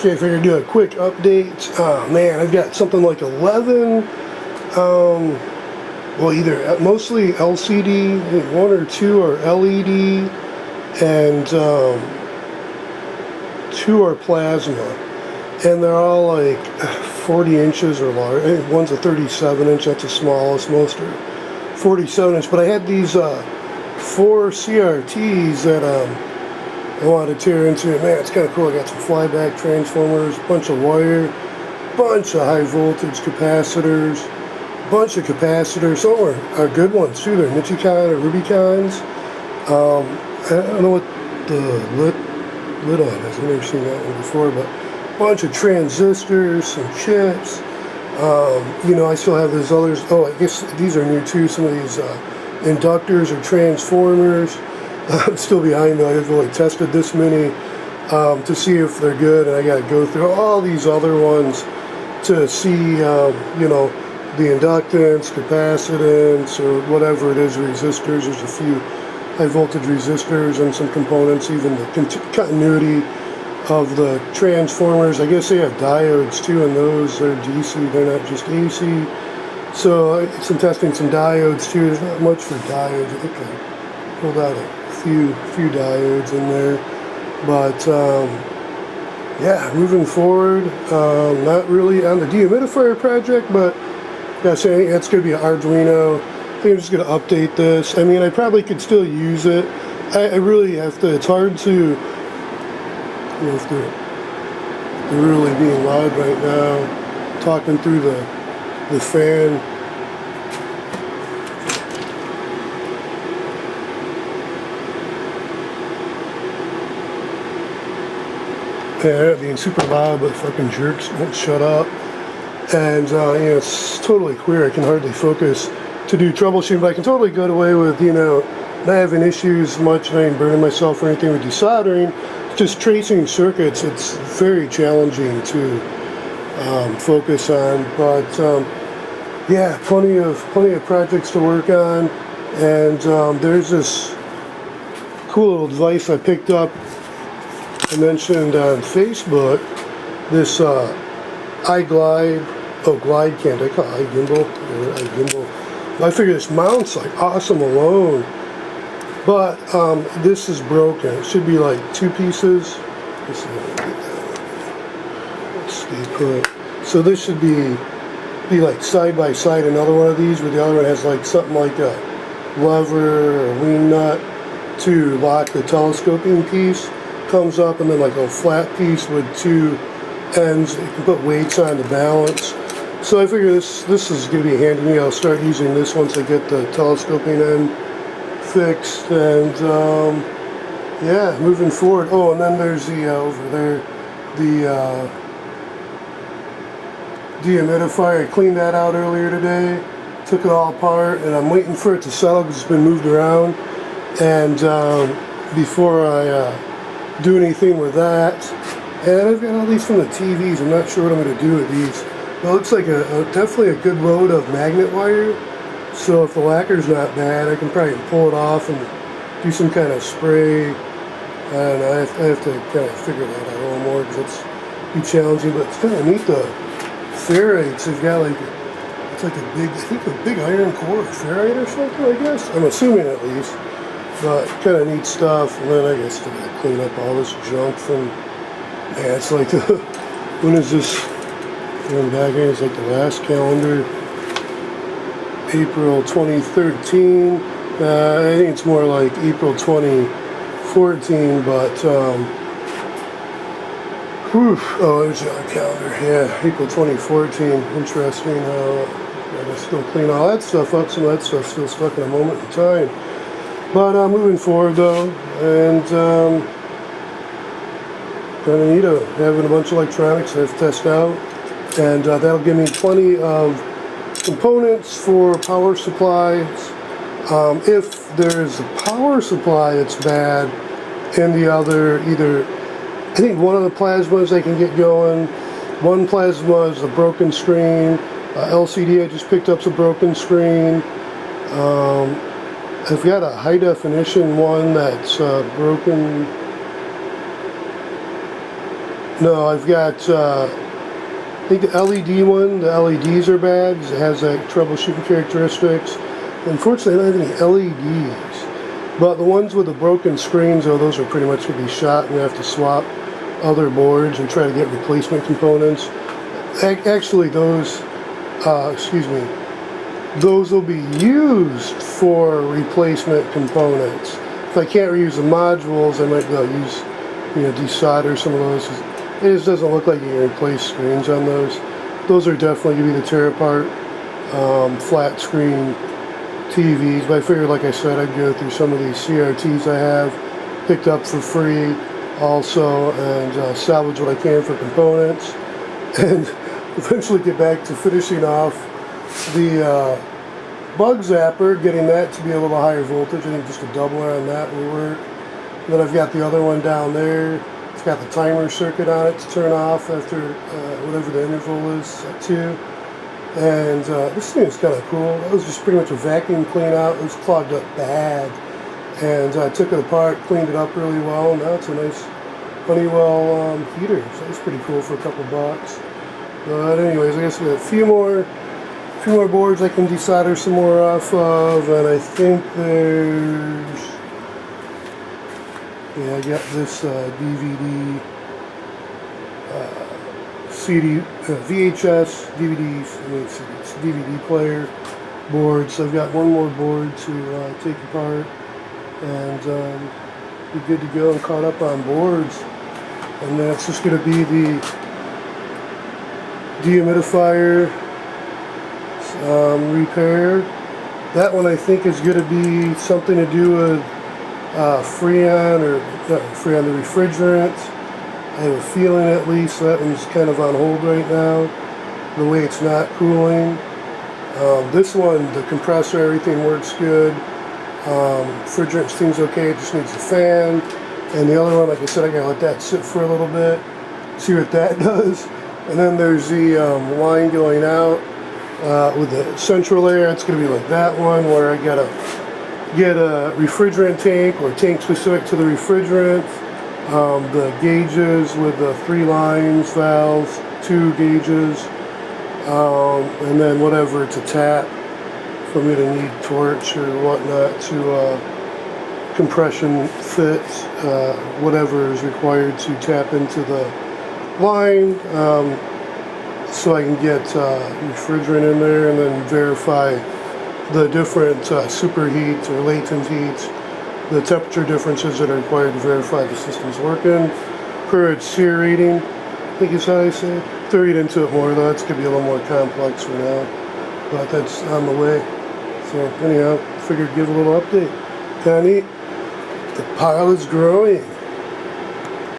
Okay, figured I'd do a quick update. Oh man, I've got something like 11, well either mostly LCD, I think 1 or 2 are LED, and 2 are plasma. And they're all like 40 inches or larger. I think one's a 37 inch, that's the smallest, most are 47 inch. But I had these 4 CRTs that I wanted to tear into. Man, it's kind of cool. I got some flyback transformers, a bunch of wire, bunch of high voltage capacitors, bunch of capacitors. Some are good ones too. They're Nichicon or Rubicons. I don't know what the lid on is. I've never seen that one before, but a bunch of transistors, some chips. You know, I still have those others. Oh, I guess these are new too. Some of these inductors or transformers. I'm still behind though. I haven't really tested this many to see if they're good, and I got to go through all these other ones to see, you know, the inductance, capacitance, or whatever it is, resistors. There's a few high voltage resistors and some components, even the continuity of the transformers. I guess they have diodes too, and those are DC, they're not just AC. So I'm testing some diodes too. There's not much for diodes. I think I pulled out a few diodes in there, but yeah, moving forward, not really on the dehumidifier project, but gotta say that's gonna be an Arduino. I think I'm just gonna update this. I mean, I probably could still use it. I really have to. It's hard to, you know, if they're really being loud right now, talking through the fan. Yeah, they're not being super loud, but fucking jerks won't shut up. And you know, it's totally queer. I can hardly focus to do troubleshooting, but I can totally get away with, you know, not having issues much, not even burning myself or anything with desoldering. Just tracing circuits, it's very challenging to focus on. But yeah, plenty of projects to work on. And there's this cool little device I picked up. I mentioned on Facebook this glide cam. I call it iGimbal. I figure this mounts like awesome alone, but this is broken. It should be like 2 pieces. Let's stay put. So this should be like side by side another one of these, where the other one has like something like a lever or a wing nut to lock the telescoping piece. Comes up, and then like a flat piece with 2 ends. You can put weights on to balance. So I figure this is going to be handy to me. I'll start using this once I get the telescoping end fixed. And yeah, moving forward. Oh, and then there's the over there, the dehumidifier. I cleaned that out earlier today. Took it all apart, and I'm waiting for it to settle because it's been moved around. And before I do anything with that. And I've got all these from the TVs. I'm not sure what I'm going to do with these. But it looks like definitely a good load of magnet wire. So if the lacquer's not bad, I can probably pull it off and do some kind of spray. I don't know, I have to kind of figure that out a little more because it's be challenging. But it's kind of neat, the ferrites. They've got like, it's like a big iron core ferrite or something, I guess. I'm assuming at least. But kind of neat stuff. And then I guess to clean up all this junk from, yeah, it's like when is this going back here? It's like the last calendar, April 2013. I think it's more like April 2014, but whew, oh, there's the other calendar. Yeah, April 2014. Interesting. I gotta still clean all that stuff up. Some of that stuff's still stuck in a moment in time. But moving forward though, and kind of neat having a bunch of electronics I have to test out, and that'll give me plenty of components for power supplies. If there's a power supply that's bad, and the other, either, I think one of the plasmas I can get going. One plasma is a broken screen. LCD I just picked up's a broken screen. I've got a high definition one that's broken. No, I've got, I think the LED one, the LEDs are bad because it has that troubleshooting characteristics. Unfortunately, I don't have any LEDs. But the ones with the broken screens, though, those are pretty much going to be shot, and we have to swap other boards or try to get replacement components. Actually, those, excuse me, those will be used for replacement components. If I can't reuse the modules, I might be able to use, desolder some of those. It just doesn't look like you can replace screens on those. Those are definitely going to be the tear apart flat screen TVs. But I figured, like I said, I'd go through some of these CRTs I have picked up for free also, and salvage what I can for components, and eventually get back to finishing off the bug zapper, getting that to be a little higher voltage. I think just a doubler on that will work. And then I've got the other one down there. It's got the timer circuit on it to turn off after whatever the interval is set to. And this thing is kind of cool. It was just pretty much a vacuum clean out. It was clogged up bad. And I took it apart, cleaned it up really well, and now it's a nice Honeywell heater. So it's pretty cool for a couple bucks. But anyways, I guess we have a few more boards I can desolder some more off of, and I think there's, yeah, I got this DVD, CD, VHS, DVDs, I mean it's DVD player board. So I've got one more board to take apart, and be good to go and caught up on boards. And that's just going to be the dehumidifier repair. That one I think is going to be something to do with Freon, or Freon, the refrigerant. I have a feeling, at least that one's kind of on hold right now, the way it's not cooling. This one, the compressor, everything works good. Refrigerant seems okay, it just needs a fan. And the other one, like I said, I gotta let that sit for a little bit, see what that does. And then there's the line going out with the central air. It's going to be like that one, where I gotta get a refrigerant tank or tank specific to the refrigerant. The gauges with the 3 lines, valves, 2 gauges, and then whatever to tap for me to need torch or whatnot to compression fit, whatever is required to tap into the line, so I can get refrigerant in there, and then verify the different superheat or latent heats, the temperature differences that are required to verify the system's working per its SEER rating, I think is how I say it. To read into it more though, it's going to be a little more complex for now, but that's on the way. So anyhow, figured give a little update. Kind of neat. The pile is growing.